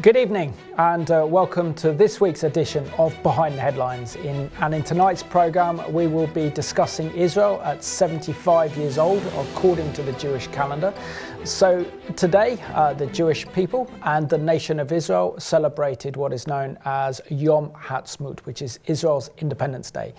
Good evening and welcome to this week's edition of Behind the Headlines. In tonight's programme we will be discussing Israel at 75 years old according to the Jewish calendar. So today the Jewish people and the nation of Israel celebrated what is known as Yom Ha'aztsmout, which is Israel's Independence Day.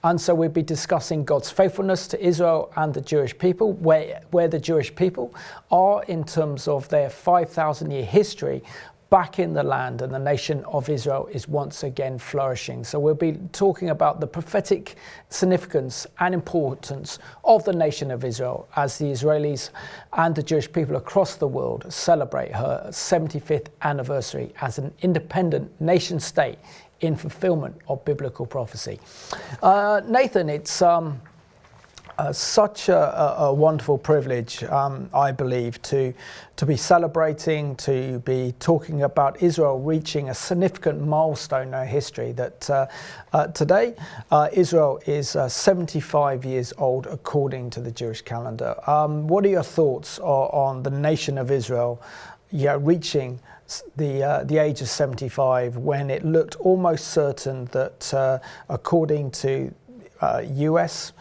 And so we'll be discussing God's faithfulness to Israel and the Jewish people, where the Jewish people are in terms of their 5,000 year history back in the land, and the nation of Israel is once again flourishing. So we'll be talking about the prophetic significance and importance of the nation of Israel as the Israelis and the Jewish people across the world celebrate her 75th anniversary as an independent nation state in fulfilment of biblical prophecy. Nathan, it's such a wonderful privilege, I believe, to be celebrating, to be talking about Israel reaching a significant milestone in our history. That today Israel is 75 years old according to the Jewish calendar. What are your thoughts on the nation of Israel reaching the age of 75 when it looked almost certain that according to US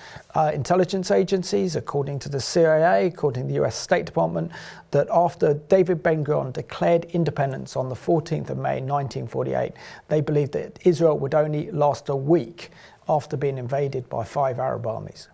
intelligence agencies, according to the CIA, according to the US State Department, that after David Ben-Gurion declared independence on the 14th of May 1948, they believed that Israel would only last a week after being invaded by 5 Arab armies?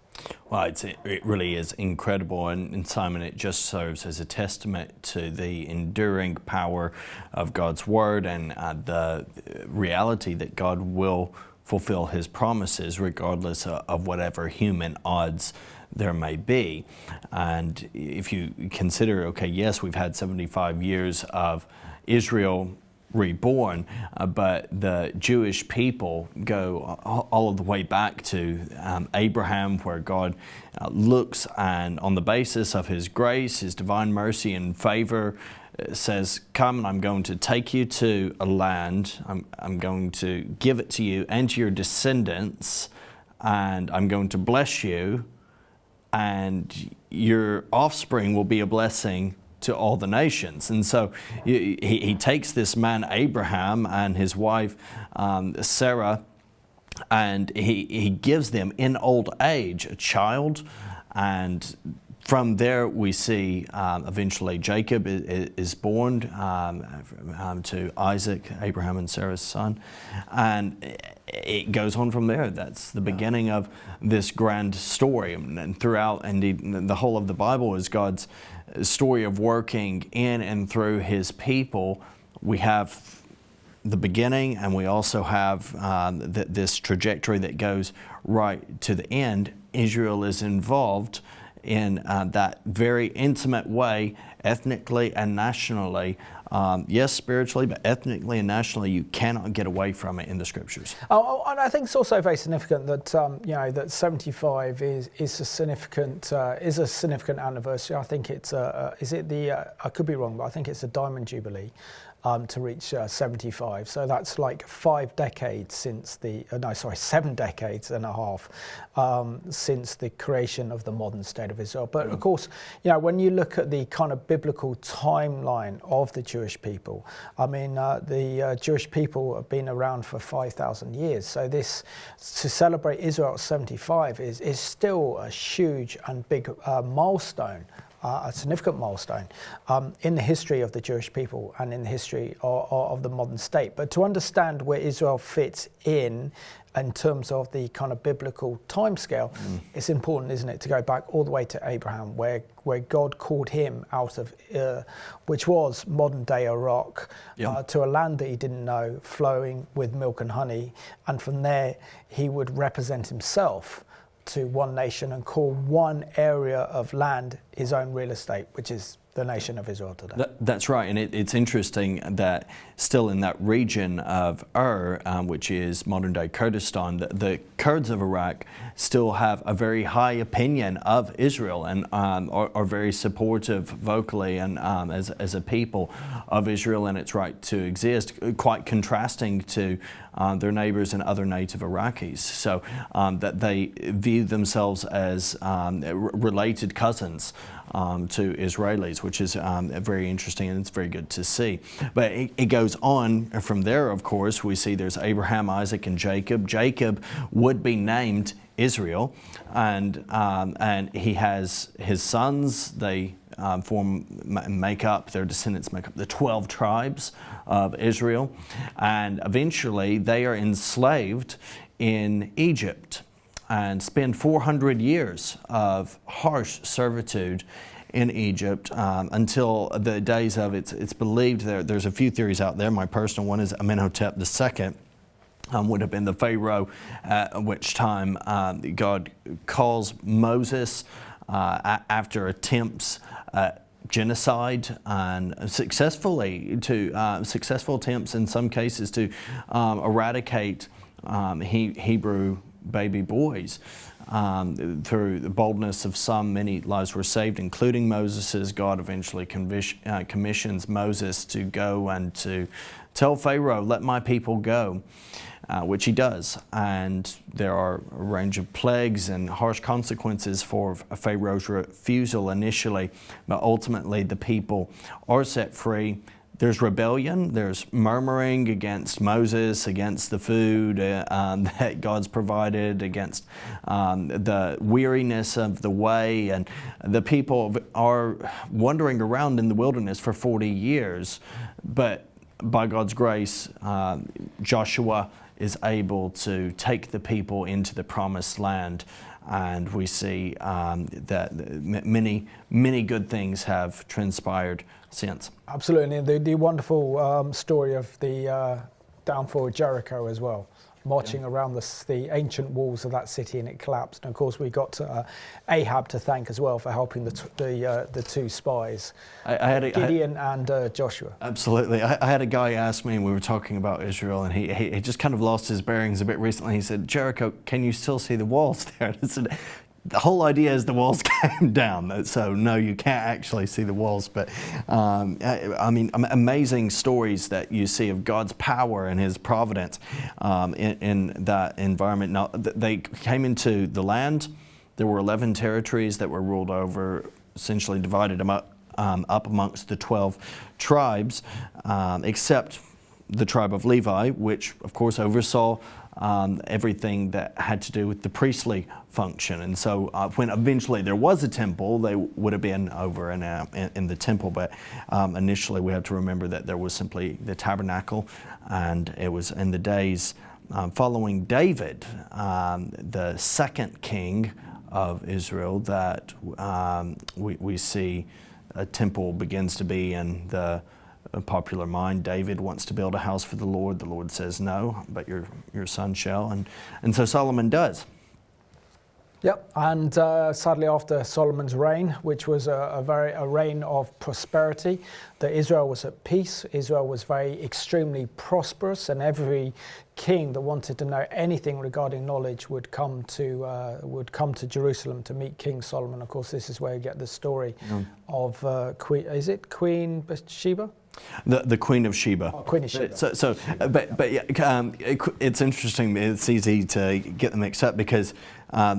Well, it really is incredible, and Simon, it just serves as a testament to the enduring power of God's Word and the reality that God will fulfill His promises regardless of whatever human odds there may be. And if you consider, okay, yes, we've had 75 years of Israel reborn, but the Jewish people go all of the way back to Abraham, where God looks and on the basis of His grace, His divine mercy and favor, says, come, and I'm going to take you to a land, I'm going to give it to you and to your descendants, and I'm going to bless you, and your offspring will be a blessing to all the nations. And so he takes this man Abraham and his wife Sarah, and he gives them in old age a child, and from there we see eventually Jacob is born to Isaac, Abraham and Sarah's son, and it goes on from there. That's the beginning of this grand story, and throughout, indeed, the whole of the Bible is God's story of working in and through His people. We have the beginning, and we also have this trajectory that goes right to the end. Israel is involved in that very intimate way, ethnically and nationally. Yes, spiritually, but ethnically and nationally, you cannot get away from it in the Scriptures. And I think it's also very significant that that 75 is a significant anniversary. I think it's I could be wrong, but I think it's a Diamond Jubilee. To reach 75, so that's like 5 decades since 7 decades and a half since the creation of the modern state of Israel. But of course, when you look at the kind of biblical timeline of the Jewish people, I mean, the Jewish people have been around for 5,000 years. So this, to celebrate Israel at 75 is still a huge and big milestone. A significant milestone in the history of the Jewish people and in the history of the modern state. But to understand where Israel fits in terms of the kind of biblical timescale, it's important, isn't it, to go back all the way to Abraham, where God called him out of which was modern day Iraq, to a land that he didn't know, flowing with milk and honey, and from there he would represent himself to one nation and call one area of land his own real estate, which is the nation of Israel today. That's right, and it's interesting that still in that region of which is modern-day Kurdistan, the Kurds of Iraq still have a very high opinion of Israel and are very supportive vocally and as a people of Israel and its right to exist, quite contrasting to their neighbors and other native Iraqis. So that they view themselves as related cousins to Israelis, which is very interesting, and it's very good to see. But it goes on from there. Of course, we see there's Abraham, Isaac, and Jacob. Jacob would be named Israel, and he has his sons. They their descendants make up the 12 tribes of Israel, and eventually they are enslaved in Egypt and spend 400 years of harsh servitude in Egypt until the days of, it's believed, there's a few theories out there. My personal one is Amenhotep II would have been the Pharaoh at which time God calls Moses after attempts genocide and successful attempts in some cases to eradicate Hebrew baby boys. Through the boldness of some, many lives were saved, including Moses's. God eventually commissions Moses to go and to tell Pharaoh, "Let my people go," which he does. And there are a range of plagues and harsh consequences for Pharaoh's refusal initially, but ultimately the people are set free. There's rebellion, there's murmuring against Moses, against the food that God's provided, against the weariness of the way, and the people are wandering around in the wilderness for 40 years. But by God's grace, Joshua is able to take the people into the promised land, and we see that many good things have transpired since. Absolutely, and the wonderful story of the downfall of Jericho as well, marching around the ancient walls of that city, and it collapsed. And of course, we got Ahab to thank as well for helping the two spies, Gideon and Joshua. Absolutely. I had a guy ask me, and we were talking about Israel, and he just kind of lost his bearings a bit recently. He said, "Jericho, can you still see the walls there?" And I said, the whole idea is the walls came down, so no, you can't actually see the walls. But I mean, amazing stories that you see of God's power and His providence in that environment. Now, they came into the land. There were 11 territories that were ruled over, essentially divided them up amongst the 12 tribes, except the tribe of Levi, which of course oversaw everything that had to do with the priestly function. And so when eventually there was a temple, they would have been over in the temple. But initially we have to remember that there was simply the tabernacle, and it was in the days following David, the second king of Israel, that we see a temple begins to be in the popular mind. David wants to build a house for the Lord. The Lord says no, but your son shall. And so Solomon does. Yep, and sadly after Solomon's reign, which was a reign of prosperity, that Israel was at peace. Israel was extremely prosperous, and every king that wanted to know anything regarding knowledge would come to Jerusalem to meet King Solomon. Of course, this is where you get the story of Queen Bathsheba? The Queen of Sheba. Oh, Queen of Sheba. But yeah, it's interesting. It's easy to get them mixed up because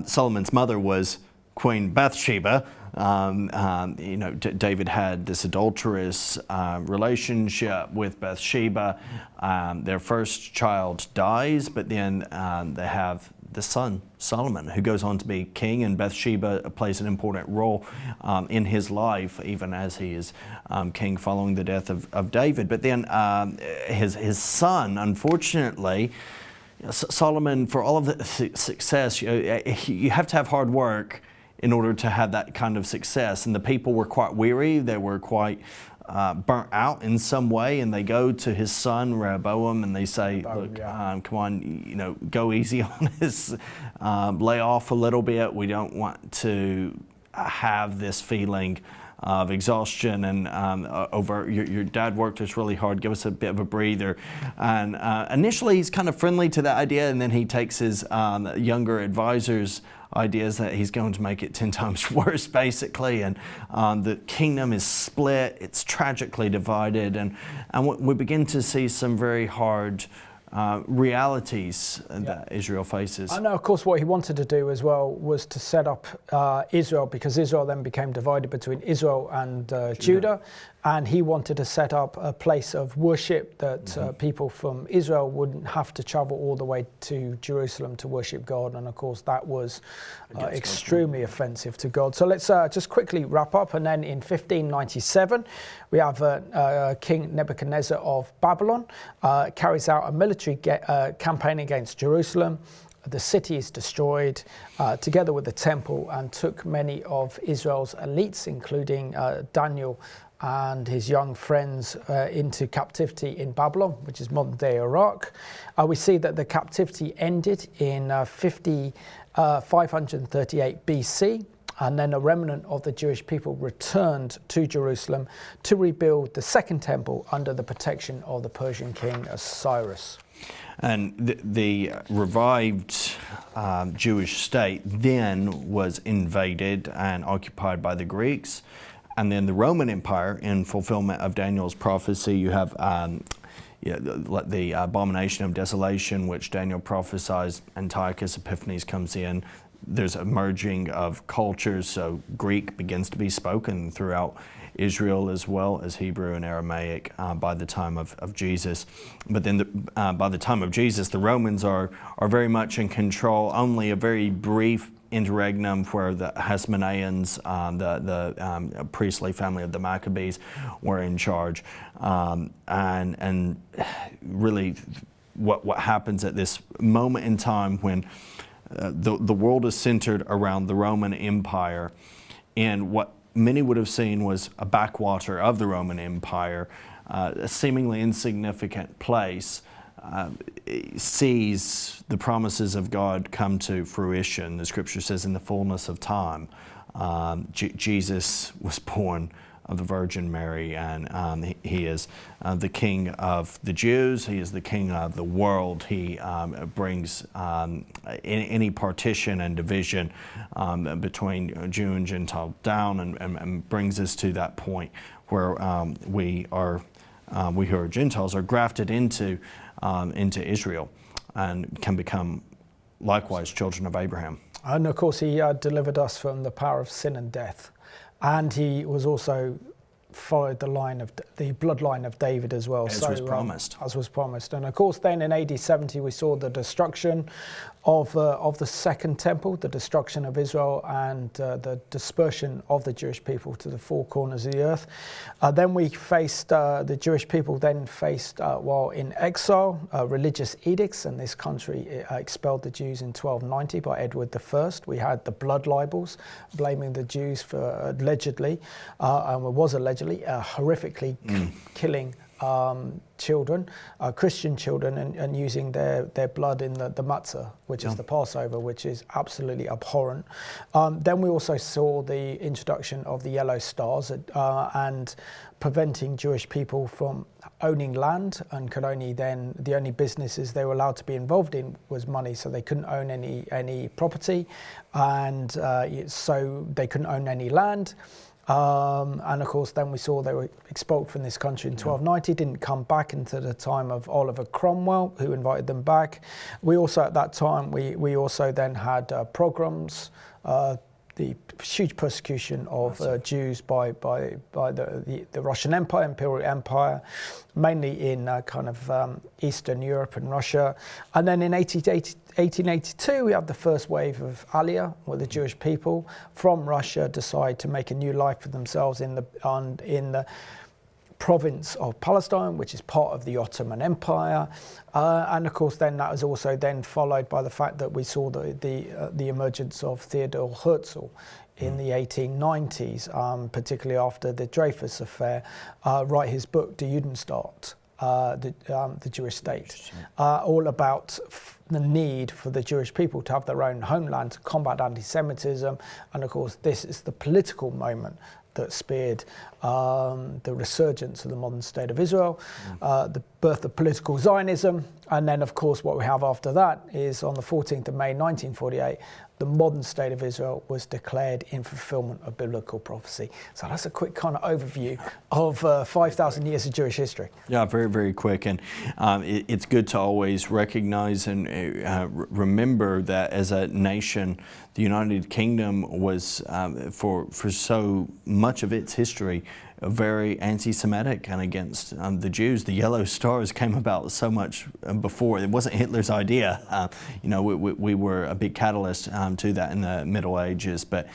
Solomon's mother was Queen Bathsheba. David had this adulterous relationship with Bathsheba. Their first child dies, but then they have the son, Solomon, who goes on to be king, and Bathsheba plays an important role in his life, even as he is king following the death of David. But then his son, unfortunately, Solomon, for all of the success, you have to have hard work in order to have that kind of success. And the people were quite weary. They were quite burnt out in some way, and they go to his son Rehoboam and they say, "Look, come on, go easy on us, lay off a little bit. We don't want to have this feeling of exhaustion and over your dad worked us really hard. Give us a bit of a breather." And initially, he's kind of friendly to that idea, and then he takes his younger advisors' ideas that he's going to make it 10 times worse, basically, and the kingdom is split. It's tragically divided, and we begin to see some very hard realities that Israel faces. I know, of course, what he wanted to do as well was to set up Israel, because Israel then became divided between Israel and Judah. And he wanted to set up a place of worship that people from Israel wouldn't have to travel all the way to Jerusalem to worship God. And of course, that was extremely offensive to God. So let's just quickly wrap up. And then in 1597, we have King Nebuchadnezzar of Babylon carries out a military campaign against Jerusalem. The city is destroyed together with the temple, and took many of Israel's elites, including Daniel and his young friends, into captivity in Babylon, which is modern-day Iraq. We see that the captivity ended in 538 BC, and then a remnant of the Jewish people returned to Jerusalem to rebuild the Second Temple under the protection of the Persian king Cyrus. And the revived Jewish state then was invaded and occupied by the Greeks. And then the Roman Empire, in fulfillment of Daniel's prophecy, you have the abomination of desolation, which Daniel prophesies. Antiochus Epiphanes comes in. There's a merging of cultures, so Greek begins to be spoken throughout Israel, as well as Hebrew and Aramaic by the time of Jesus. But then by the time of Jesus, the Romans are very much in control. Only a very brief interregnum where the Hasmoneans, the priestly family of the Maccabees, were in charge. And really what happens at this moment in time when the world is centered around the Roman Empire, and what many would have seen was a backwater of the Roman Empire, a seemingly insignificant place, sees the promises of God come to fruition. The scripture says in the fullness of time, Jesus was born of the Virgin Mary, and he is the King of the Jews. He is the King of the world. He brings any partition and division between Jew and Gentile down, and brings us to that point where we who are Gentiles are grafted into Israel and can become likewise children of Abraham. And of course, he delivered us from the power of sin and death. And he was also followed the bloodline of David as well. As was promised. As was promised. And of course, then in AD 70, we saw the destruction of the Second Temple, the destruction of Israel, and the dispersion of the Jewish people to the four corners of the earth. Then we faced, the Jewish people then faced, while in exile, religious edicts, and this country expelled the Jews in 1290 by Edward I. We had the blood libels blaming the Jews for allegedly, and it was allegedly, horrifically killing children, Christian children, and using their blood in the matzah, which is the Passover, which is absolutely abhorrent. Then we also saw the introduction of the yellow stars and preventing Jewish people from owning land, and could only then, the only businesses they were allowed to be involved in was money, so they couldn't own any property, and so they couldn't own any land. And of course, then we saw they were expelled from this country in 1290, didn't come back until the time of Oliver Cromwell, who invited them back. We also, at that time, we also then had pogroms, the huge persecution of Jews by the Russian Empire, Imperial Empire, mainly in Eastern Europe and Russia. And then in 1882, we have the first wave of Aliyah, where the Jewish people from Russia decide to make a new life for themselves in the province of Palestine, which is part of the Ottoman Empire, and of course then that was also then followed by the fact that we saw the emergence of Theodor Herzl in the 1890s, particularly after the Dreyfus affair, write his book Der Judenstaat, the Jewish state, all about the need for the Jewish people to have their own homeland to combat anti-Semitism, and of course this is the political moment that speared the resurgence of the modern state of Israel. birth of political Zionism. And then, of course, what we have after that is on the 14th of May 1948, the modern state of Israel was declared in fulfilment of biblical prophecy. So that's a quick kind of overview of 5,000 years of Jewish history. Yeah, very, very quick. And it's good to always recognize and remember that as a nation, the United Kingdom was, for so much of its history, very anti-Semitic and against the Jews. The yellow stars came about so much before. It wasn't Hitler's idea. We were a big catalyst to that in the Middle Ages. But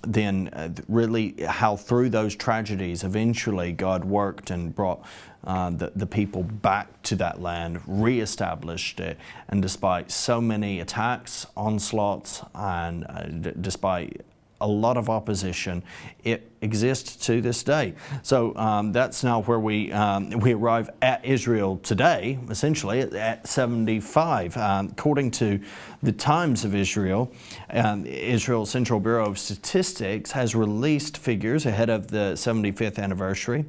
then really how through those tragedies, eventually God worked and brought the people back to that land, reestablished it, and despite so many attacks, onslaughts, and despite a lot of opposition, it exists to this day. So that's now where we arrive at Israel today, essentially at 75. According to the Times of Israel, Israel's Central Bureau of Statistics has released figures ahead of the 75th anniversary.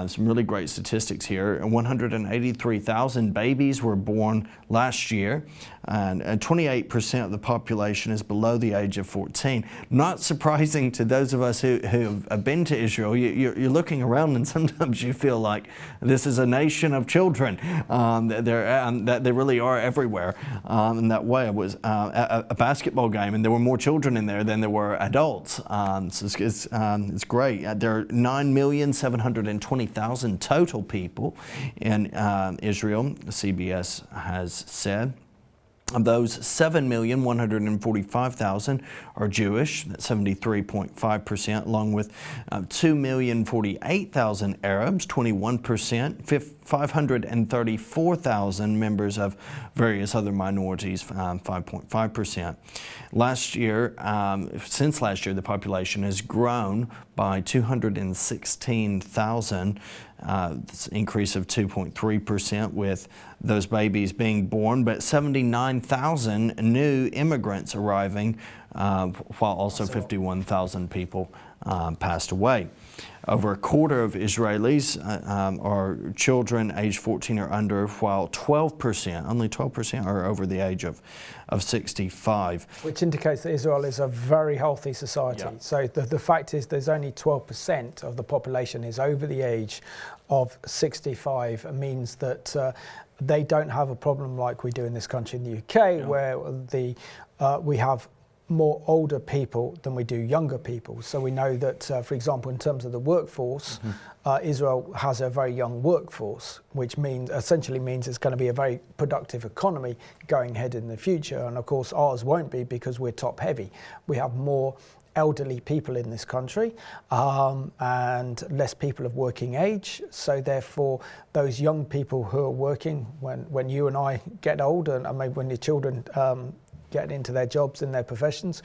Some really great statistics here. 183,000 babies were born last year, and 28% of the population is below the age of 14. Not surprising to those of us who have been to Israel. You're looking around and sometimes you feel like this is a nation of children. That they really are everywhere in that way. It was a basketball game and there were more children in there than there were adults. So it's great. There are 9,720,000 total people in Israel, CBS has said. Of those, 7,145,000 are Jewish, that's 73.5%, along with 2,048,000 Arabs, 21%, 534,000 members of various other minorities, 5.5%. Last year, since last year, the population has grown by 216,000. It's an increase of 2.3% with those babies being born, but 79,000 new immigrants arriving, while also 51,000 people passed away. Over a quarter of Israelis are children aged 14 or under, while only 12% are over the age of 65. Which indicates that Israel is a very healthy society. Yeah. So the fact is there's only 12% of the population is over the age of 65. Means that they don't have a problem like we do in this country in the UK, where we have more older people than we do younger people. So we know that, for example, in terms of the workforce, Israel has a very young workforce, which essentially means it's going to be a very productive economy going ahead in the future. And of course, ours won't be because we're top heavy. We have more elderly people in this country and less people of working age. So therefore, those young people who are working, when you and I get older, and maybe when your children get into their jobs and their professions,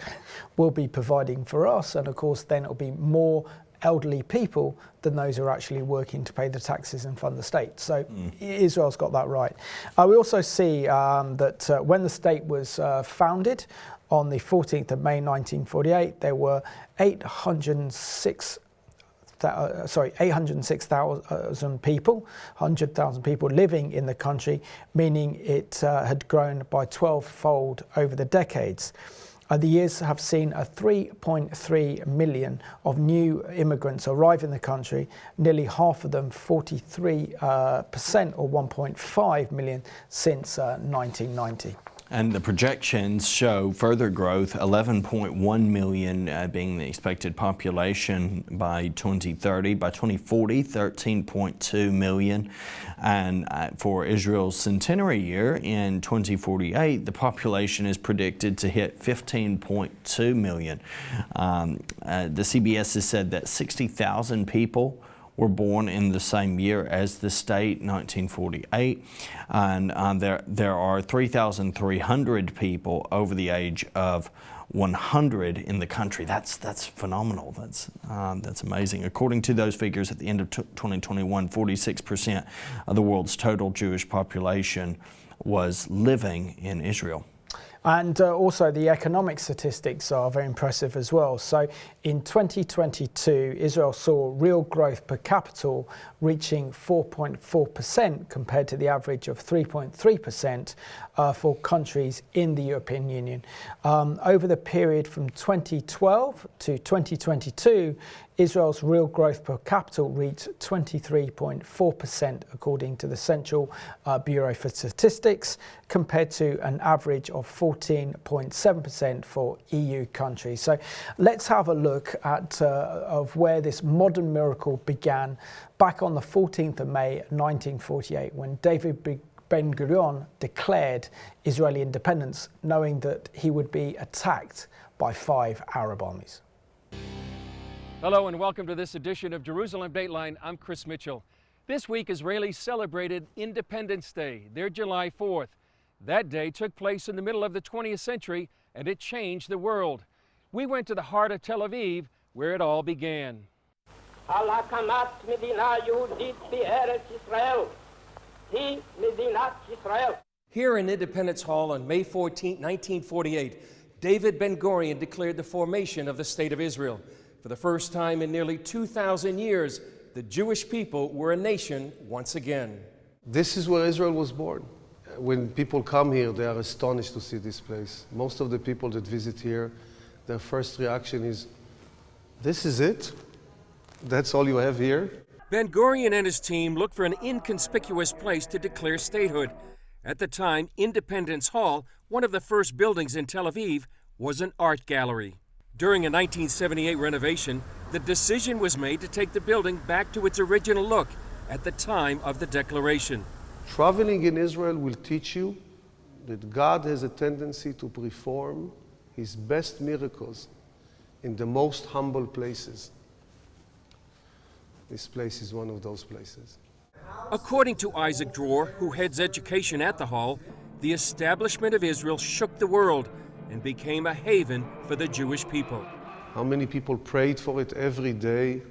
will be providing for us. And of course, then it'll be more elderly people than those who are actually working to pay the taxes and fund the state. So Israel's got that right. We also see that when the state was founded on the 14th of May 1948, there were 806,000 people, 100,000 people living in the country, meaning it had grown by 12-fold over the decades. The years have seen a 3.3 million of new immigrants arrive in the country, nearly half of them, 43% or 1.5 million since 1990. And the projections show further growth, 11.1 million being the expected population by 2030. By 2040, 13.2 million. And for Israel's centenary year in 2048, the population is predicted to hit 15.2 million. The CBS has said that 60,000 people were born in the same year as the state, 1948, and there are 3,300 people over the age of 100 in the country. That's phenomenal. That's amazing. According to those figures, at the end of 2021, 46% of the world's total Jewish population was living in Israel. And also the economic statistics are very impressive as well. So in 2022, Israel saw real growth per capita reaching 4.4% compared to the average of 3.3% for countries in the European Union. Over the period from 2012 to 2022, Israel's real growth per capita reached 23.4% according to the Central Bureau for Statistics, compared to an average of 14.7% for EU countries. So let's have a look at of where this modern miracle began back on the 14th of May 1948, when David Ben-Gurion declared Israeli independence, knowing that he would be attacked by 5 Arab armies. Hello and welcome to this edition of Jerusalem Dateline. I'm Chris Mitchell. This week, Israelis celebrated Independence Day, their July 4th. That day took place in the middle of the 20th century, and it changed the world. We went to the heart of Tel Aviv, where it all began. על הקמת מדינה יהודית בארץ ישראל, היא מדינת ישראל. Here in Independence Hall on May 14, 1948, David Ben-Gurion declared the formation of the State of Israel. For the first time in nearly 2,000 years, the Jewish people were a nation once again. This is where Israel was born. When people come here, they are astonished to see this place. Most of the people that visit here, their first reaction is, this is it? That's all you have here? Ben-Gurion and his team looked for an inconspicuous place to declare statehood. At the time, Independence Hall, one of the first buildings in Tel Aviv, was an art gallery. During a 1978 renovation, the decision was made to take the building back to its original look at the time of the declaration. Traveling in Israel will teach you that God has a tendency to perform his best miracles in the most humble places. This place is one of those places. According to Isaac Dror, who heads education at the hall, the establishment of Israel shook the world and became a haven for the Jewish people. How many people prayed for it every day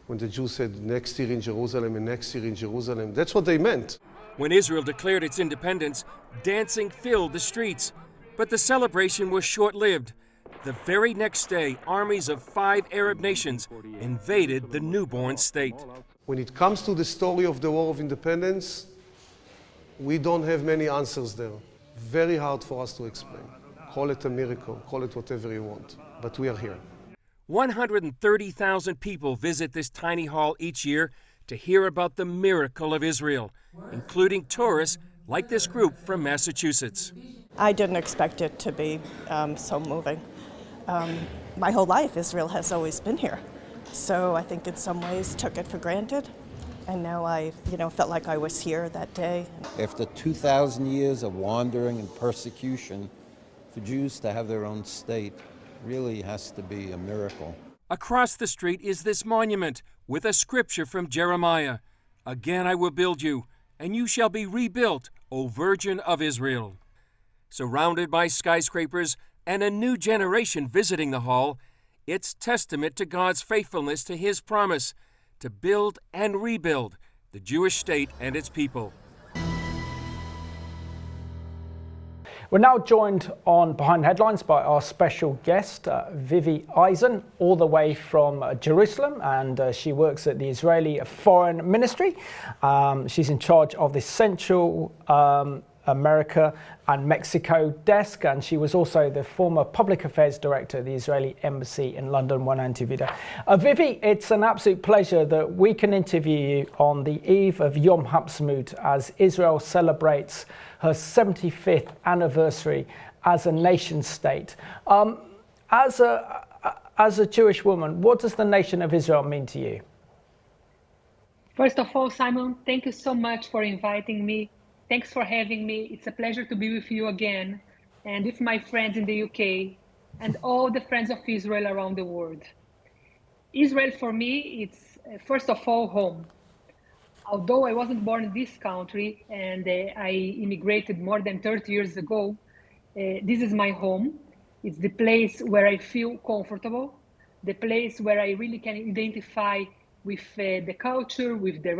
when the Jews said next year in Jerusalem and next year in Jerusalem? That's what they meant. When Israel declared its independence, dancing filled the streets. But the celebration was short-lived. The very next day, armies of 5 Arab nations invaded the newborn state. When it comes to the story of the War of Independence, we don't have many answers there. Very hard for us to explain. Call it a miracle, call it whatever you want, but we are here. 130,000 people visit this tiny hall each year to hear about the miracle of Israel, including tourists like this group from Massachusetts. I didn't expect it to be so moving. My whole life, Israel has always been here. So I think in some ways took it for granted. And now I, felt like I was here that day. After 2,000 years of wandering and persecution, for Jews to have their own state really has to be a miracle. Across the street is this monument with a scripture from Jeremiah. Again I will build you, and you shall be rebuilt, O Virgin of Israel. Surrounded by skyscrapers and a new generation visiting the hall, it's testament to God's faithfulness to his promise to build and rebuild the Jewish state and its people. We're now joined on Behind the Headlines by our special guest, Vivi Eisen, all the way from Jerusalem, and she works at the Israeli Foreign Ministry. She's in charge of the Central America and Mexico desk, and she was also the former Public Affairs Director of the Israeli Embassy in London, one antivida. Vivi, it's an absolute pleasure that we can interview you on the eve of Yom Ha'aztsmout as Israel celebrates her 75th anniversary as a nation state. As a Jewish woman, what does the nation of Israel mean to you? First of all, Simon, thank you so much for inviting me. Thanks for having me. It's a pleasure to be with you again and with my friends in the UK and all the friends of Israel around the world. Israel for me, it's first of all home. Although I wasn't born in this country and I immigrated more than 30 years ago, this is my home. It's the place where I feel comfortable, the place where I really can identify with the culture, with the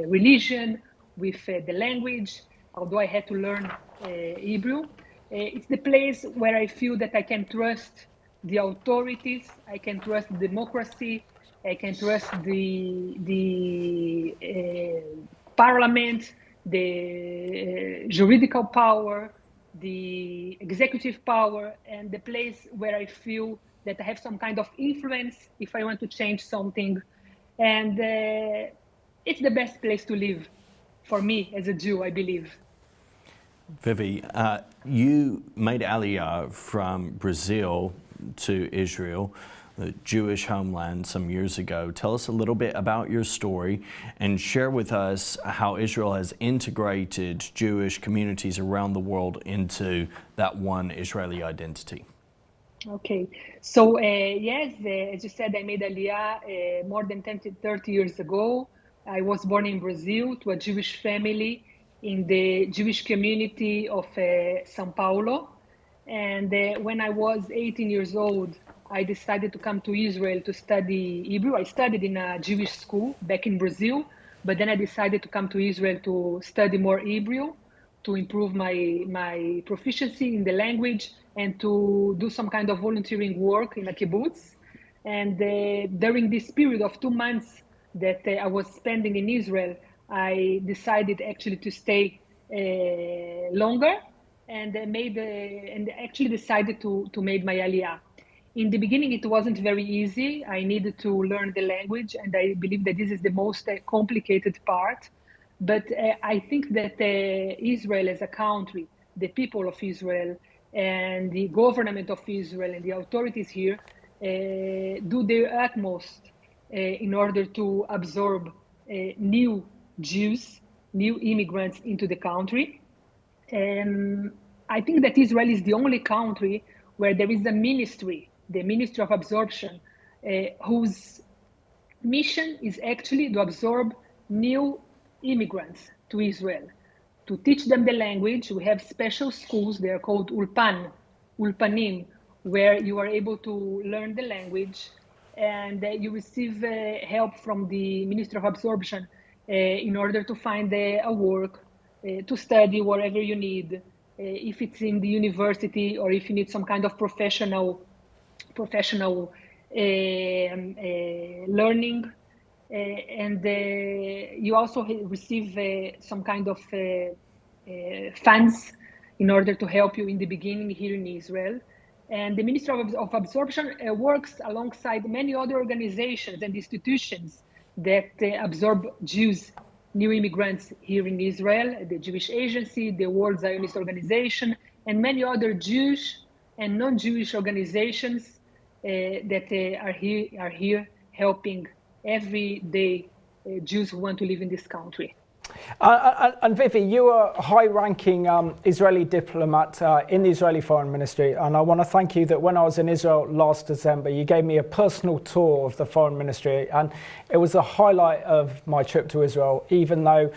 religion, with the language, although I had to learn Hebrew. It's the place where I feel that I can trust the authorities, I can trust democracy, I can trust the parliament, the juridical power, the executive power, and the place where I feel that I have some kind of influence if I want to change something. And it's the best place to live for me as a Jew, I believe. Vivi, you made Aliyah from Brazil to Israel, the Jewish homeland, some years ago. Tell us a little bit about your story and share with us how Israel has integrated Jewish communities around the world into that one Israeli identity. Okay, so yes, as you said, I made Aliyah more than 30 years ago. I was born in Brazil to a Jewish family in the Jewish community of São Paulo. And when I was 18 years old, I decided to come to Israel to study Hebrew. I studied in a Jewish school back in Brazil, but then I decided to come to Israel to study more Hebrew, to improve my proficiency in the language and to do some kind of volunteering work in a kibbutz. And during this period of 2 months that I was spending in Israel, I decided actually to stay longer and actually decided to make my Aliyah. In the beginning, it wasn't very easy. I needed to learn the language, and I believe that this is the most complicated part. But I think that Israel as a country, the people of Israel, and the government of Israel and the authorities here do their utmost in order to absorb new Jews, new immigrants into the country. And I think that Israel is the only country where there is a ministry, the Ministry of Absorption, whose mission is actually to absorb new immigrants to Israel, to teach them the language. We have special schools, they are called Ulpanim, where you are able to learn the language, and you receive help from the Ministry of Absorption in order to find a work, to study whatever you need, if it's in the university or if you need some kind of professional learning. And you also receive some kind of funds in order to help you in the beginning here in Israel. And the Ministry of Absorption works alongside many other organizations and institutions that absorb Jews, new immigrants here in Israel, the Jewish Agency, the World Zionist Organization, and many other Jewish and non-Jewish organizations that are here helping everyday Jews who want to live in this country. And Vivi, you are a high-ranking Israeli diplomat in the Israeli Foreign Ministry, and I want to thank you that when I was in Israel last December, you gave me a personal tour of the Foreign Ministry, and it was a highlight of my trip to Israel, even though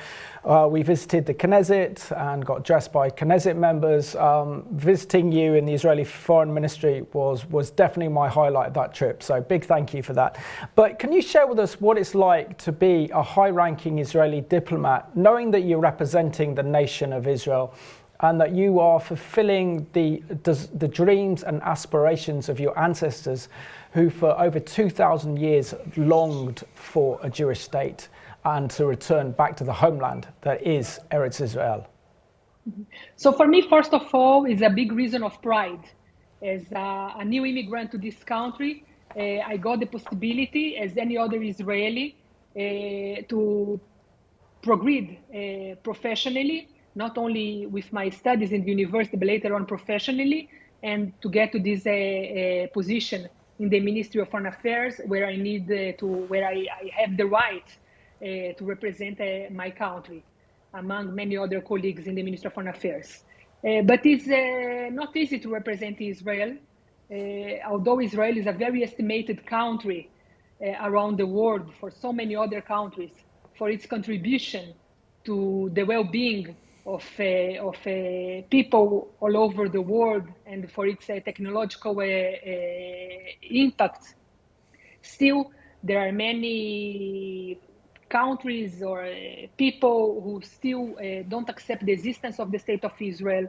we visited the Knesset and got dressed by Knesset members. Visiting you in the Israeli Foreign Ministry was definitely my highlight of that trip, so big thank you for that. But can you share with us what it's like to be a high-ranking Israeli diplomat, knowing that you're representing the nation of Israel and that you are fulfilling the dreams and aspirations of your ancestors who for over 2,000 years longed for a Jewish state and to return back to the homeland that is Eretz Israel? So for me, first of all, is a big reason of pride. As a new immigrant to this country, I got the possibility, as any other Israeli, to progress professionally, not only with my studies in the university, but later on professionally, and to get to this position in the Ministry of Foreign Affairs, where I need where I have the right to represent my country, among many other colleagues in the Ministry of Foreign Affairs. But it's not easy to represent Israel, although Israel is a very estimated country around the world for so many other countries, for its contribution to the well-being of people all over the world and for its technological impact. Still, there are many countries or people who still don't accept the existence of the state of Israel.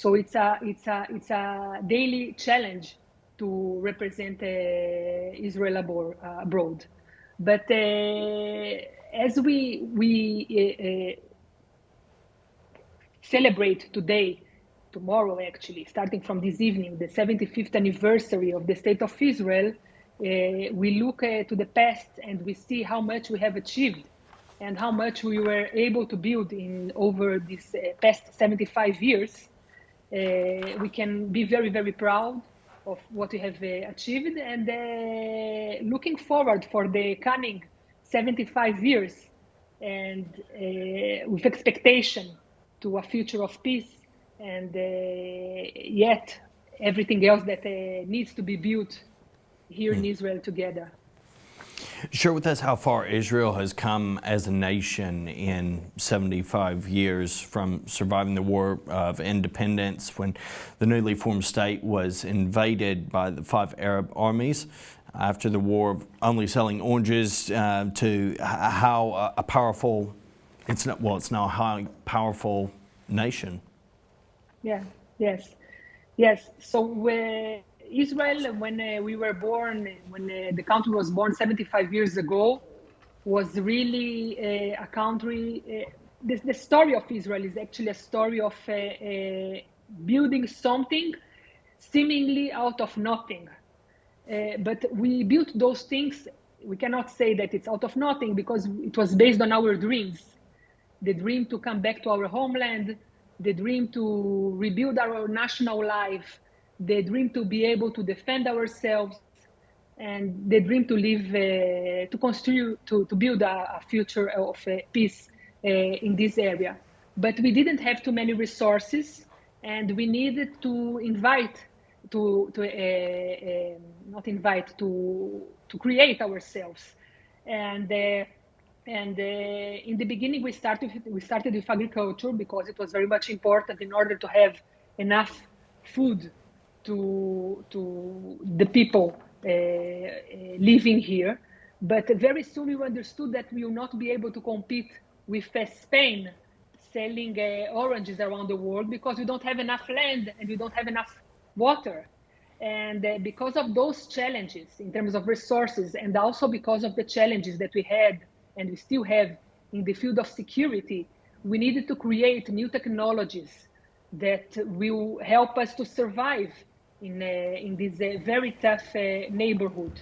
So it's a daily challenge to represent Israel abroad. But as we celebrate tomorrow actually, starting from this evening, the 75th anniversary of the State of Israel, we look to the past and we see how much we have achieved and how much we were able to build in over these past 75 years. We can be very, very proud of what we have achieved, and looking forward for the coming 75 years and with expectation to a future of peace and yet everything else that needs to be built here in Israel together. Share with us how far Israel has come as a nation in 75 years from surviving the War of Independence when the newly formed state was invaded by the 5 Arab armies. After the war of only selling oranges to how a powerful, it's now a high powerful nation. Yeah, yes. So Israel, when we were born, when the country was born 75 years ago, was really a country. The story of Israel is actually a story of building something seemingly out of nothing. But we built those things. We cannot say that it's out of nothing because it was based on our dreams. The dream to come back to our homeland, the dream to rebuild our national life, the dream to be able to defend ourselves, and the dream to live, to construct, to build a future of peace in this area. But we didn't have too many resources, and we needed to create ourselves. And in the beginning, we started with agriculture because it was very much important in order to have enough food to the people living here. But very soon we understood that we will not be able to compete with Spain selling oranges around the world because we don't have enough land and we don't have enough water. And because of those challenges in terms of resources, and also because of the challenges that we had and we still have in the field of security, we needed to create new technologies that will help us to survive in this very tough neighborhood.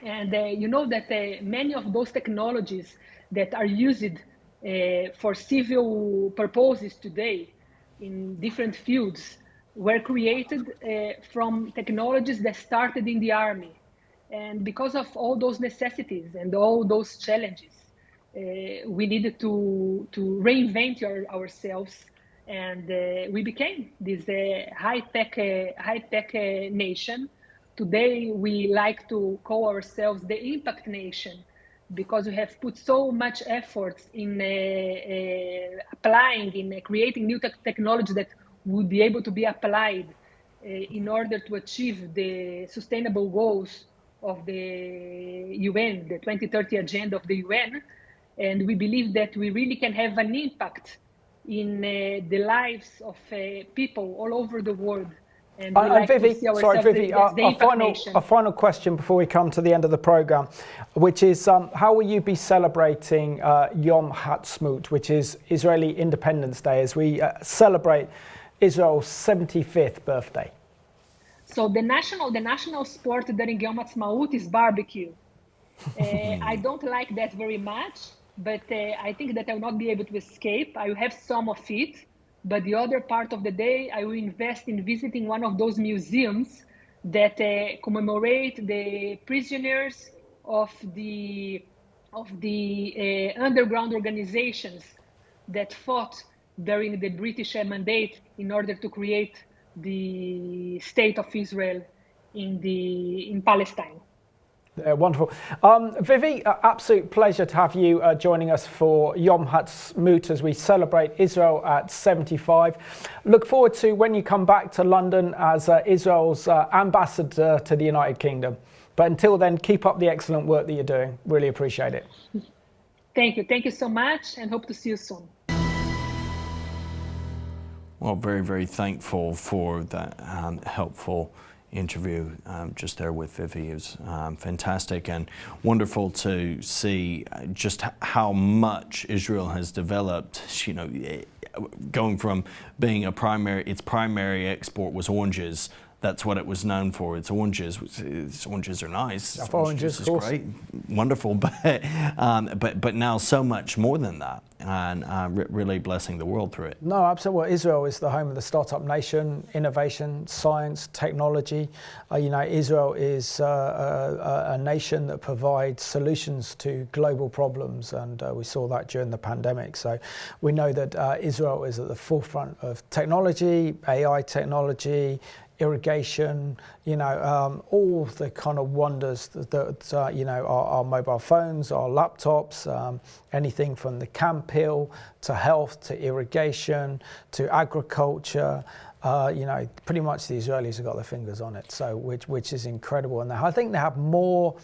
And you know that many of those technologies that are used for civil purposes today in different fields were created from technologies that started in the army. And because of all those necessities and all those challenges, we needed to reinvent ourselves, and we became this high-tech nation. Today, we like to call ourselves the impact nation because we have put so much effort in applying, in creating new technology that would be able to be applied in order to achieve the sustainable goals of the UN, the 2030 agenda of the UN. And we believe that we really can have an impact in the lives of people all over the world. And Vivi, a final question before we come to the end of the program, which is how will you be celebrating Yom Ha'aztsmout, which is Israeli Independence Day, as we celebrate Israel's 75th birthday? So the national sport during Yom Ha'aztsmout is barbecue. I don't like that very much, but I think that I will not be able to escape. I will have some of it, but the other part of the day I will invest in visiting one of those museums that commemorate the prisoners of the underground organizations that fought during the British mandate in order to create the state of Israel in Palestine. Wonderful. Vivi, absolute pleasure to have you joining us for Yom Ha'aztsmout as we celebrate Israel at 75. Look forward to when you come back to London as Israel's ambassador to the United Kingdom. But until then, keep up the excellent work that you're doing. Really appreciate it. Thank you. Thank you so much, and hope to see you soon. Well, very, very thankful for that helpful interview just there with Vivi. It was fantastic and wonderful to see just how much Israel has developed. You know, going from being its primary export was oranges. That's what it was known for. It's oranges. Oranges are nice. Oranges is great, wonderful, but now so much more than that, and really blessing the world through it. No, absolutely. Well, Israel is the home of the startup nation, innovation, science, technology. You know, Israel is a nation that provides solutions to global problems, and we saw that during the pandemic. So we know that Israel is at the forefront of technology, AI technology, irrigation, you know, all the kind of wonders that you know, our mobile phones, our laptops, anything from the camp hill to health to irrigation to agriculture. You know, pretty much the Israelis have got their fingers on it, so which is incredible. And I think they have more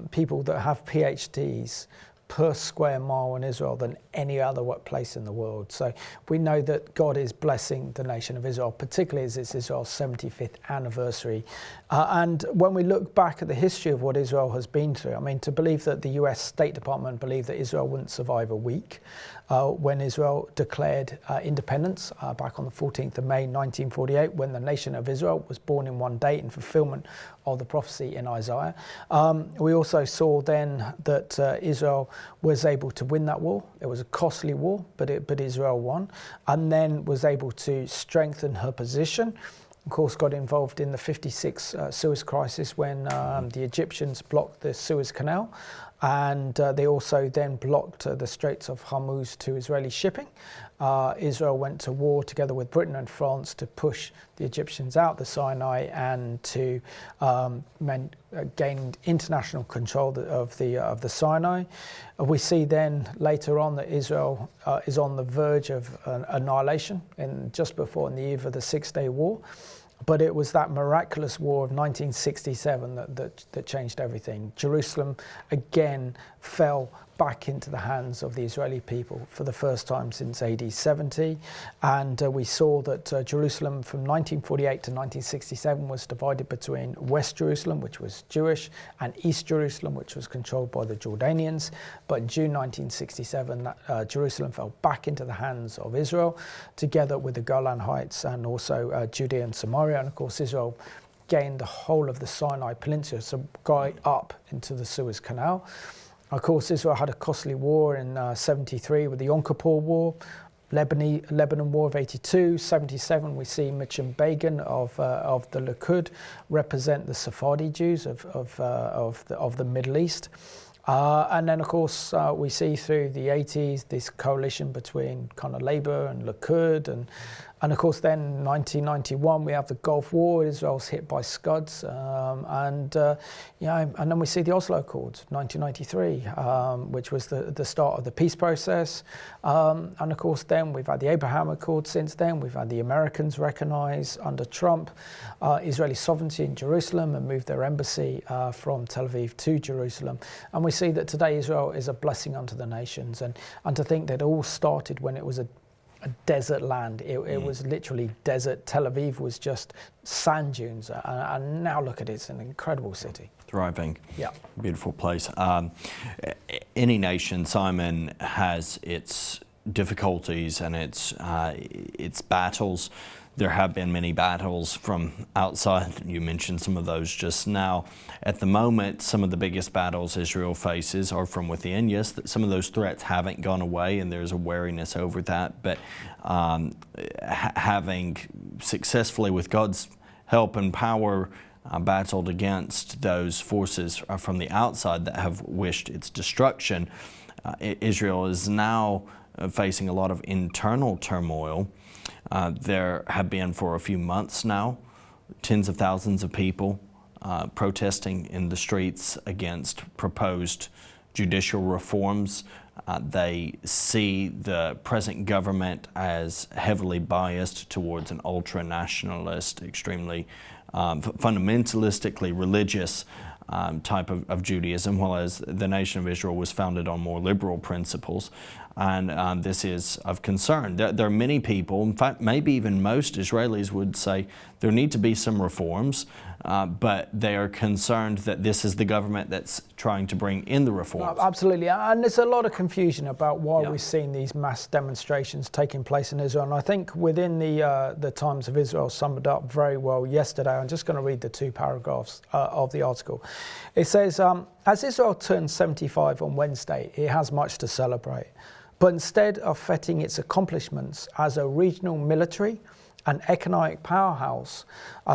people that have PhDs per square mile in Israel than any other place in the world. So we know that God is blessing the nation of Israel, particularly as it's Israel's 75th anniversary. And when we look back at the history of what Israel has been through, I mean, to believe that the US State Department believed that Israel wouldn't survive a week when Israel declared independence back on the 14th of May 1948, when the nation of Israel was born in one day in fulfilment of the prophecy in Isaiah. We also saw then that Israel was able to win that war. It was a costly war, but Israel won, and then was able to strengthen her position. Of course, got involved in the 56 Suez crisis when the Egyptians blocked the Suez Canal, and they also then blocked the Straits of Hormuz to Israeli shipping. Israel went to war together with Britain and France to push the Egyptians out the Sinai and to gain international control of the Sinai. We see then later on that Israel is on the verge of annihilation just before in the eve of the Six-Day War. But it was that miraculous war of 1967 that changed everything. Jerusalem again fell back into the hands of the Israeli people for the first time since AD 70. And we saw that Jerusalem from 1948 to 1967 was divided between West Jerusalem, which was Jewish, and East Jerusalem, which was controlled by the Jordanians. But in June 1967, Jerusalem fell back into the hands of Israel, together with the Golan Heights and also Judea and Samaria. And of course, Israel gained the whole of the Sinai Peninsula, so going up into the Suez Canal. Of course, Israel had a costly war in 73 with the Yom Kippur War, Lebanon War of 82, 77. We see Mitcham Begin of the Likud represent the Sephardi Jews of the Middle East. And then, of course, we see through the 80s this coalition between kind of Labour and Likud, and of course then 1991 we have the Gulf War. Israel's hit by Scuds, and then we see the Oslo Accords, 1993, which was the start of the peace process. And of course then we've had the Abraham Accords since then. We've had the Americans recognise under Trump Israeli sovereignty in Jerusalem and moved their embassy from Tel Aviv to Jerusalem. And we see that today Israel is a blessing unto the nations. And to think that it all started when it was a desert land. It was literally desert. Tel Aviv was just sand dunes, and now look at it, it's an incredible city. Thriving. Yeah. Beautiful place. Any nation, Simon, has its difficulties and its battles. There have been many battles from outside. You mentioned some of those just now. At the moment, some of the biggest battles Israel faces are from within. Yes, some of those threats haven't gone away, and there's a wariness over that. But having successfully, with God's help and power, battled against those forces from the outside that have wished its destruction, Israel is now facing a lot of internal turmoil. There have been for a few months now tens of thousands of people protesting in the streets against proposed judicial reforms. They see the present government as heavily biased towards an ultra-nationalist, extremely fundamentalistically religious type of Judaism, whereas the nation of Israel was founded on more liberal principles. And this is of concern. There are many people, in fact, maybe even most Israelis would say there need to be some reforms, but they are concerned that this is the government that's trying to bring in the reforms. Absolutely, and there's a lot of confusion about why we're seeing these mass demonstrations taking place in Israel. And I think within the Times of Israel summed it up very well yesterday. I'm just going to read the 2 paragraphs of the article. It says, as Israel turns 75 on Wednesday, it has much to celebrate. But instead of feting its accomplishments as a regional military and economic powerhouse,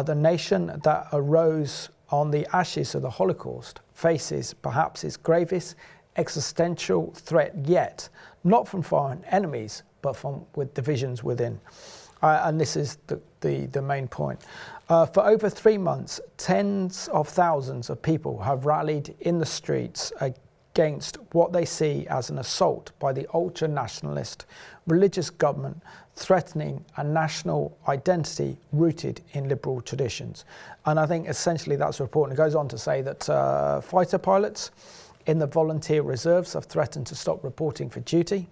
the nation that arose on the ashes of the Holocaust faces perhaps its gravest existential threat yet, not from foreign enemies, but with divisions within. And this is the main point. For over 3 months, tens of thousands of people have rallied in the streets against what they see as an assault by the ultra-nationalist religious government threatening a national identity rooted in liberal traditions. And I think essentially that's the report. And it goes on to say that fighter pilots in the volunteer reserves have threatened to stop reporting for duty.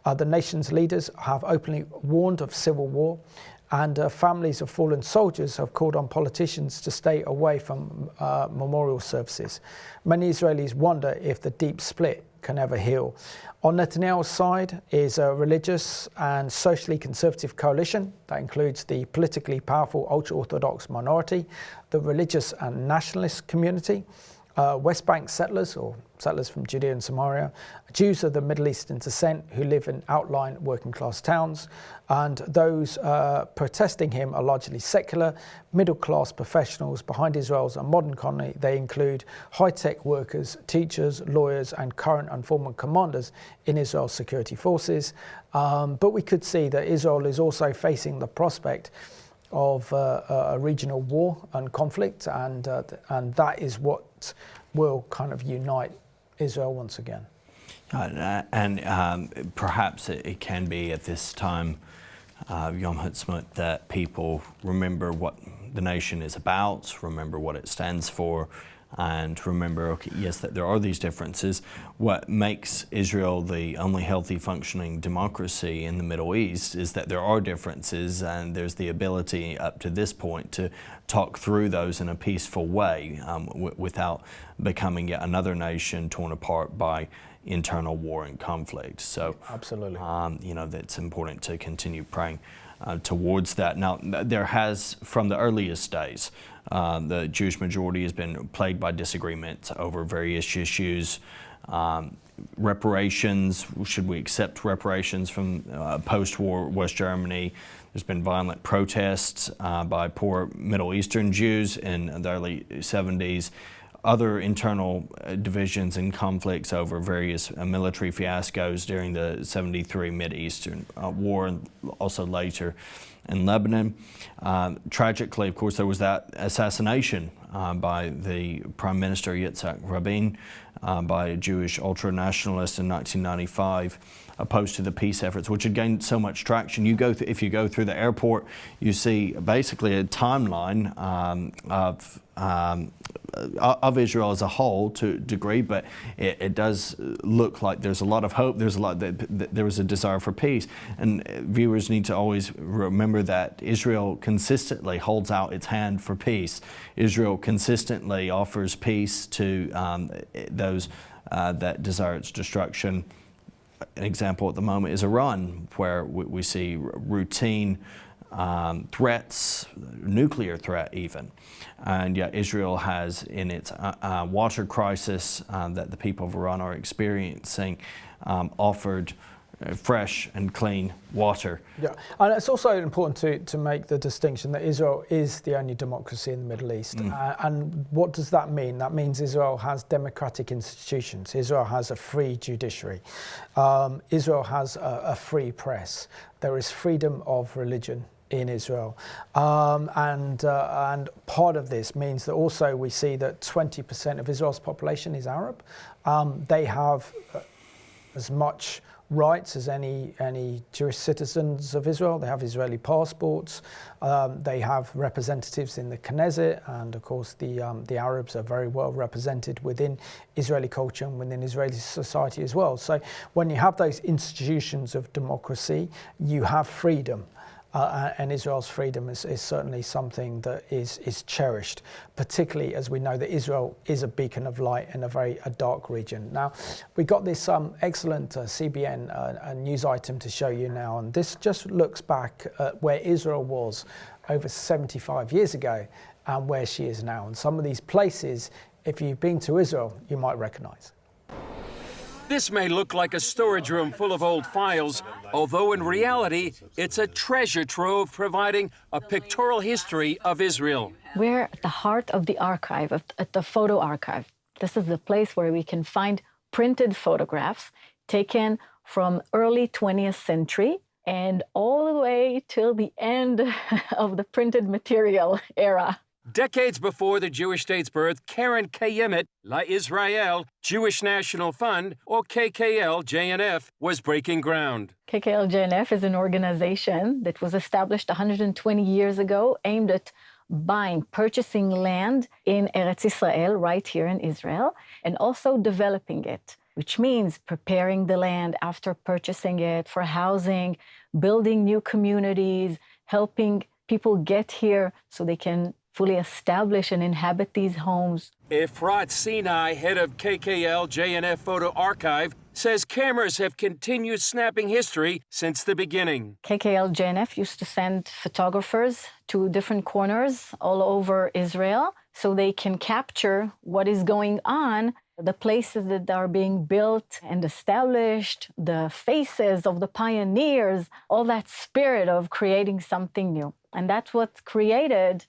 The nation's leaders have openly warned of civil war, and families of fallen soldiers have called on politicians to stay away from memorial services. Many Israelis wonder if the deep split can ever heal. On Netanyahu's side is a religious and socially conservative coalition that includes the politically powerful ultra-Orthodox minority, the religious and nationalist community, West Bank settlers, or settlers from Judea and Samaria, Jews of the Middle Eastern descent who live in outlying working class towns, and those protesting him are largely secular, middle class professionals behind Israel's modern economy. They include high-tech workers, teachers, lawyers, and current and former commanders in Israel's security forces. But we could see that Israel is also facing the prospect of a regional war and conflict, and that is what will kind of unite Israel once again. And perhaps it can be at this time, Yom Ha'aztsmout, that people remember what the nation is about, remember what it stands for, and remember, okay, yes, that there are these differences. What makes Israel the only healthy functioning democracy in the Middle East is that there are differences, and there's the ability up to this point to talk through those in a peaceful way without becoming yet another nation torn apart by internal war and conflict. So absolutely, that's important to continue praying towards that. Now, there has, from the earliest days, the Jewish majority has been plagued by disagreement over various issues. Reparations, should we accept reparations from post-war West Germany? There's been violent protests by poor Middle Eastern Jews in the early 70s. Other internal divisions and conflicts over various military fiascos during the 73 Mid-Eastern War, and also later in Lebanon. Tragically, of course, there was that assassination by the Prime Minister Yitzhak Rabin by a Jewish ultra-nationalist in 1995, opposed to the peace efforts, which had gained so much traction. If you go through the airport, you see basically a timeline of Israel as a whole to a degree, but it does look like there's a lot of hope. There was a desire for peace, and viewers need to always remember that Israel consistently holds out its hand for peace. Israel consistently offers peace to those that desire its destruction. An example at the moment is Iran, where we see routine threats, nuclear threat even. And yet Israel has, in its water crisis that the people of Iran are experiencing, offered fresh and clean water. Yeah, and it's also important to make the distinction that Israel is the only democracy in the Middle East. And what does that mean? That means Israel has democratic institutions. Israel has a free judiciary. Israel has a free press. There is freedom of religion in Israel. And part of this means that also we see that 20% of Israel's population is Arab. They have as much rights as any Jewish citizens of Israel. They have Israeli passports. They have representatives in the Knesset, and of course the Arabs are very well represented within Israeli culture and within Israeli society as well. So when you have those institutions of democracy, you have freedom. And Israel's freedom is certainly something that is cherished, particularly as we know that Israel is a beacon of light in a dark region. Now, we got this excellent CBN news item to show you now, and this just looks back at where Israel was over 75 years ago and where she is now. And some of these places, if you've been to Israel, you might recognize. This may look like a storage room full of old files, although in reality, it's a treasure trove providing a pictorial history of Israel. We're at the heart of the archive, at the photo archive. This is the place where we can find printed photographs taken from early 20th century and all the way till the end of the printed material era. Decades before the Jewish state's birth, Karen Kayemet La Israel Jewish National Fund, or KKL-JNF, was breaking ground. KKL-JNF is an organization that was established 120 years ago, aimed at purchasing land in Eretz Israel, right here in Israel, and also developing it, which means preparing the land after purchasing it for housing, building new communities, helping people get here so they can fully establish and inhabit these homes. Efrat Sinai, head of KKL-JNF Photo Archive, says cameras have continued snapping history since the beginning. KKL-JNF used to send photographers to different corners all over Israel so they can capture what is going on, the places that are being built and established, the faces of the pioneers, all that spirit of creating something new. And that's what created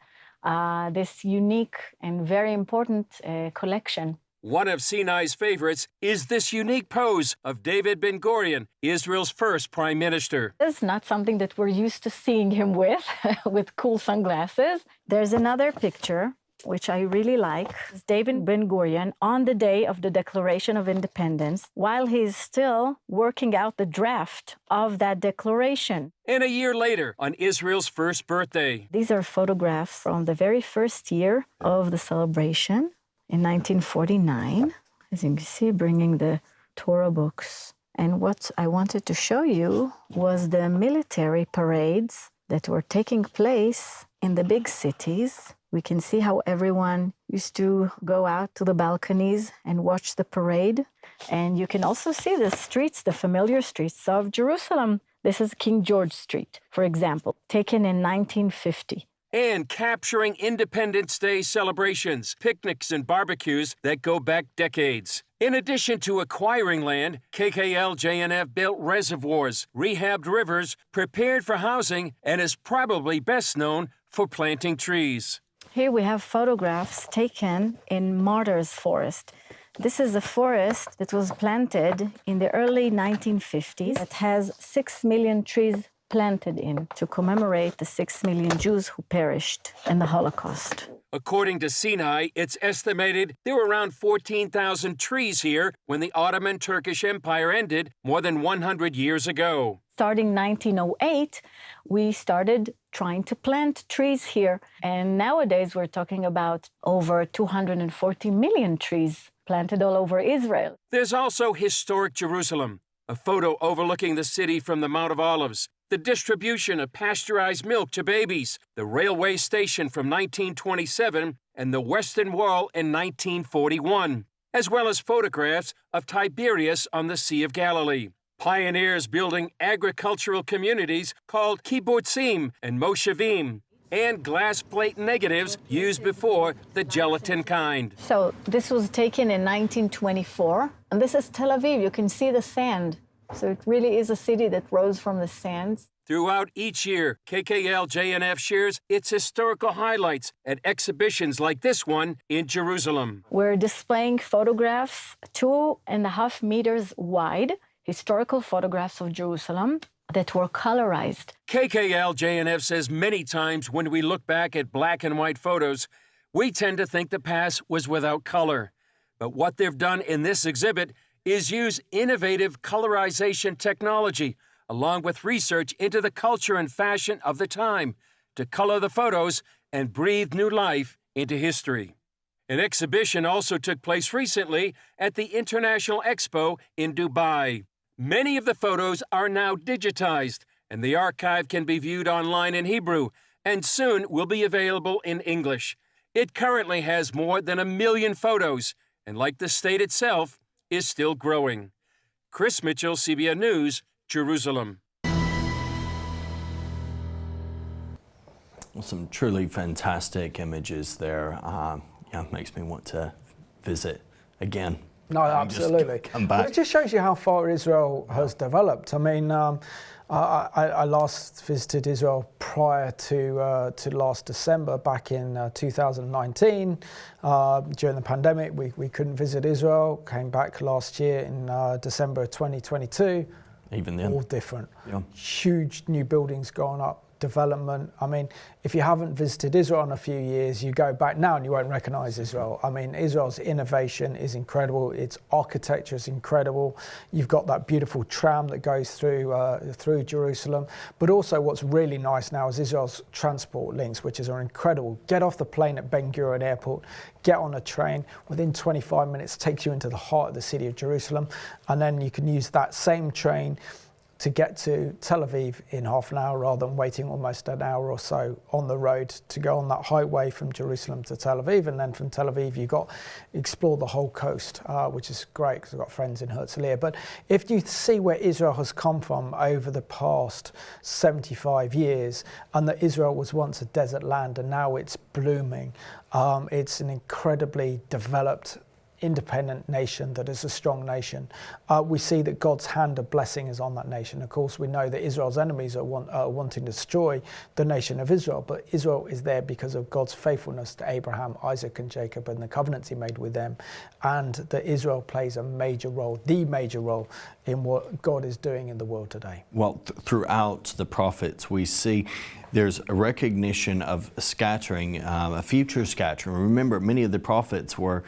this unique and very important collection. One of Sinai's favorites is this unique pose of David Ben-Gurion, Israel's first prime minister. It's not something that we're used to seeing him with cool sunglasses. There's another picture, which I really like. It's David Ben-Gurion on the day of the Declaration of Independence, while he's still working out the draft of that declaration. And a year later, on Israel's first birthday. These are photographs from the very first year of the celebration in 1949. As you can see, bringing the Torah books. And what I wanted to show you was the military parades that were taking place in the big cities. We can see how everyone used to go out to the balconies and watch the parade. And you can also see the streets, the familiar streets of Jerusalem. This is King George Street, for example, taken in 1950. And capturing Independence Day celebrations, picnics, and barbecues that go back decades. In addition to acquiring land, KKL-JNF built reservoirs, rehabbed rivers, prepared for housing, and is probably best known for planting trees. Here we have photographs taken in Martyrs Forest. This is a forest that was planted in the early 1950s that has 6 million trees planted in to commemorate the 6 million Jews who perished in the Holocaust. According to Sinai, it's estimated there were around 14,000 trees here when the Ottoman Turkish Empire ended more than 100 years ago. Starting 1908, we started trying to plant trees here. And nowadays, we're talking about over 240 million trees planted all over Israel. There's also historic Jerusalem, a photo overlooking the city from the Mount of Olives, the distribution of pasteurized milk to babies, the railway station from 1927, and the Western Wall in 1941, as well as photographs of Tiberias on the Sea of Galilee. Pioneers building agricultural communities called kibbutzim and moshavim, and glass plate negatives used before the gelatin kind. So this was taken in 1924, and this is Tel Aviv. You can see the sand. So it really is a city that rose from the sands. Throughout each year, KKL-JNF shares its historical highlights at exhibitions like this one in Jerusalem. We're displaying photographs 2.5 meters wide, historical photographs of Jerusalem that were colorized. KKL-JNF says many times when we look back at black and white photos, we tend to think the past was without color. But what they've done in this exhibit is use innovative colorization technology, along with research into the culture and fashion of the time, to color the photos and breathe new life into history. An exhibition also took place recently at the International Expo in Dubai. Many of the photos are now digitized, and the archive can be viewed online in Hebrew and soon will be available in English. It currently has more than 1 million photos, and like the state itself, is still growing. Chris Mitchell, CBN News, Jerusalem. Some truly fantastic images there. Yeah, makes me want to visit again. No, absolutely. Come back. But it just shows you how far Israel has developed. I mean, I last visited Israel prior to last December, back in 2019. During the pandemic, we couldn't visit Israel. Came back last year in December 2022. Even then, all different. Yeah. Huge new buildings going up. Development. I mean, if you haven't visited Israel in a few years, you go back now and you won't recognize Israel. I mean, Israel's innovation is incredible. Its architecture is incredible. You've got that beautiful tram that goes through Jerusalem. But also what's really nice now is Israel's transport links, which are incredible. Get off the plane at Ben Gurion Airport, get on a train, within 25 minutes takes you into the heart of the city of Jerusalem. And then you can use that same train to get to Tel Aviv in half an hour rather than waiting almost an hour or so on the road to go on that highway from Jerusalem to Tel Aviv. And then from Tel Aviv, you got explore the whole coast, which is great because I've got friends in Herzliya. But if you see where Israel has come from over the past 75 years, and that Israel was once a desert land and now it's blooming, it's an incredibly developed independent nation that is a strong nation. We see that God's hand of blessing is on that nation. Of course, we know that Israel's enemies are wanting to destroy the nation of Israel, but Israel is there because of God's faithfulness to Abraham, Isaac, and Jacob, and the covenants he made with them, and that Israel plays a major role, the major role, in what God is doing in the world today. Well, throughout the prophets, we see there's a recognition of scattering, a future scattering. Remember, many of the prophets were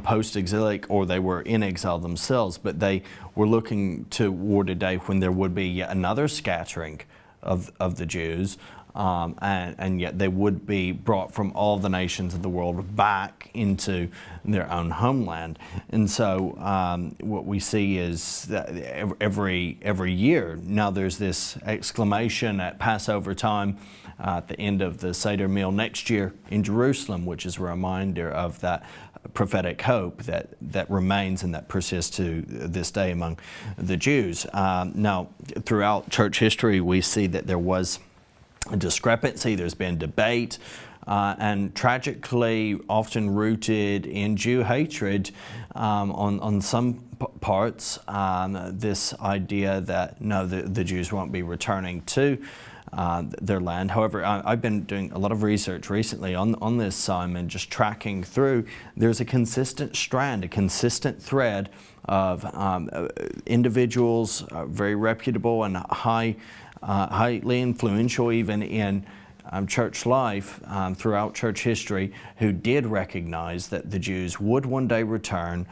post-exilic, or they were in exile themselves, but they were looking toward a day when there would be yet another scattering of the Jews, and yet they would be brought from all the nations of the world back into their own homeland. And so what we see is that every year now there's this exclamation at Passover time at the end of the Seder meal next year in Jerusalem, which is a reminder of that prophetic hope that remains and that persists to this day among the Jews. Now, throughout church history, we see that there was a discrepancy, there's been debate, and tragically often rooted in Jew hatred on some parts, this idea that no, the Jews won't be returning to their land. However, I've been doing a lot of research recently on this, Simon, just tracking through. There's a consistent strand, a consistent thread of individuals, very reputable and highly influential even in church life throughout church history, who did recognize that the Jews would one day return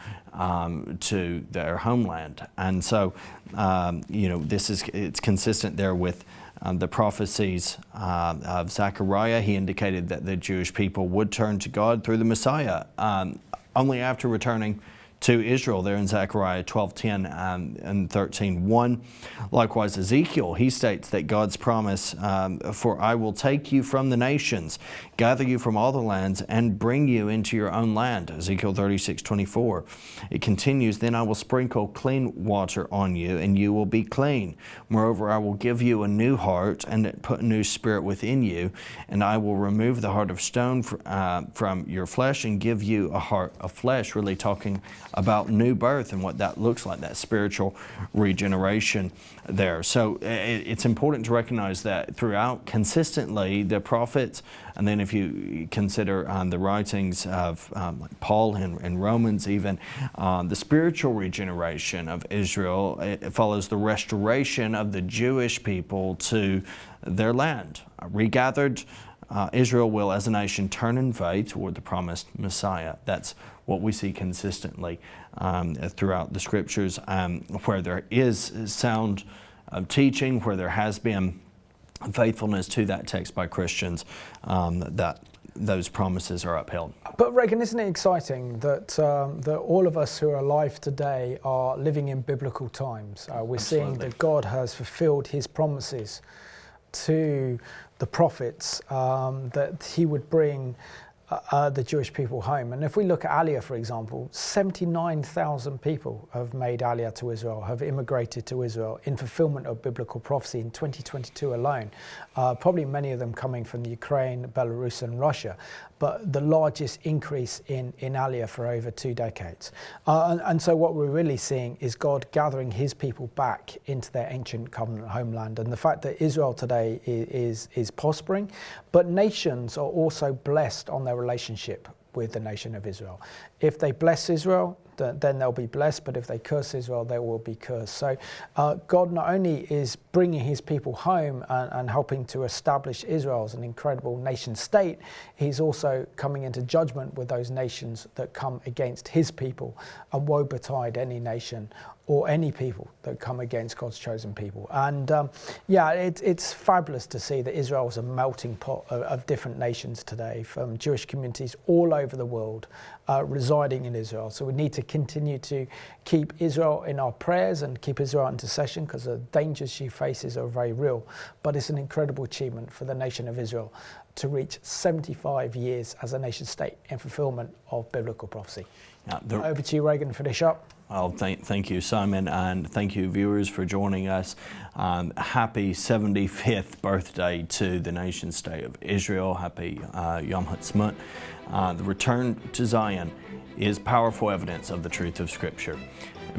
to their homeland. And so, it's consistent there with the prophecies of Zechariah. He indicated that the Jewish people would turn to God through the Messiah, only after returning to Israel there in Zechariah 12:10 and 13:1. Likewise, Ezekiel, he states that God's promise, for I will take you from the nations, gather you from all the lands, and bring you into your own land, Ezekiel 36:24. It continues, then I will sprinkle clean water on you, and you will be clean. Moreover, I will give you a new heart, and put a new spirit within you, and I will remove the heart of stone from your flesh, and give you a heart of flesh, really talking about new birth and what that looks like, that spiritual regeneration there. So it's important to recognize that throughout consistently the prophets, and then if you consider the writings of like Paul and Romans even, the spiritual regeneration of Israel, it follows the restoration of the Jewish people to their land. Regathered, Israel will as a nation turn in faith toward the promised Messiah. That's what we see consistently throughout the Scriptures, where there is sound teaching, where there has been faithfulness to that text by Christians, that those promises are upheld. But Reagan, isn't it exciting that that all of us who are alive today are living in biblical times? We're seeing that God has fulfilled his promises to the prophets, that he would bring the Jewish people home. And if we look at Aliyah, for example, 79,000 people have made Aliyah to Israel, have immigrated to Israel in fulfillment of biblical prophecy in 2022 alone. Probably many of them coming from the Ukraine, Belarus and Russia, but the largest increase in Aliyah for over 2 decades. And so what we're really seeing is God gathering his people back into their ancient covenant homeland. And the fact that Israel today is prospering, but nations are also blessed on their relationship with the nation of Israel. If they bless Israel, then they'll be blessed, but if they curse Israel, they will be cursed. So God not only is bringing his people home and helping to establish Israel as an incredible nation state, he's also coming into judgment with those nations that come against his people, and woe betide any nation or any people that come against God's chosen people. And it's fabulous to see that Israel is a melting pot of different nations today, from Jewish communities all over the world residing in Israel. So we need to continue to keep Israel in our prayers and keep Israel in intercession, because the dangers she faces are very real. But it's an incredible achievement for the nation of Israel to reach 75 years as a nation state in fulfillment of biblical prophecy. Over to you, Reagan, to finish up. Well, thank you, Simon, and thank you, viewers, for joining us. Happy 75th birthday to the nation state of Israel. Happy Yom Ha'aztsmout. The return to Zion is powerful evidence of the truth of Scripture.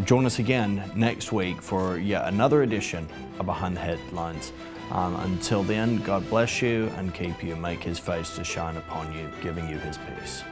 Join us again next week for yet another edition of Behind the Headlines. Until then, God bless you and keep you, make his face to shine upon you, giving you his peace.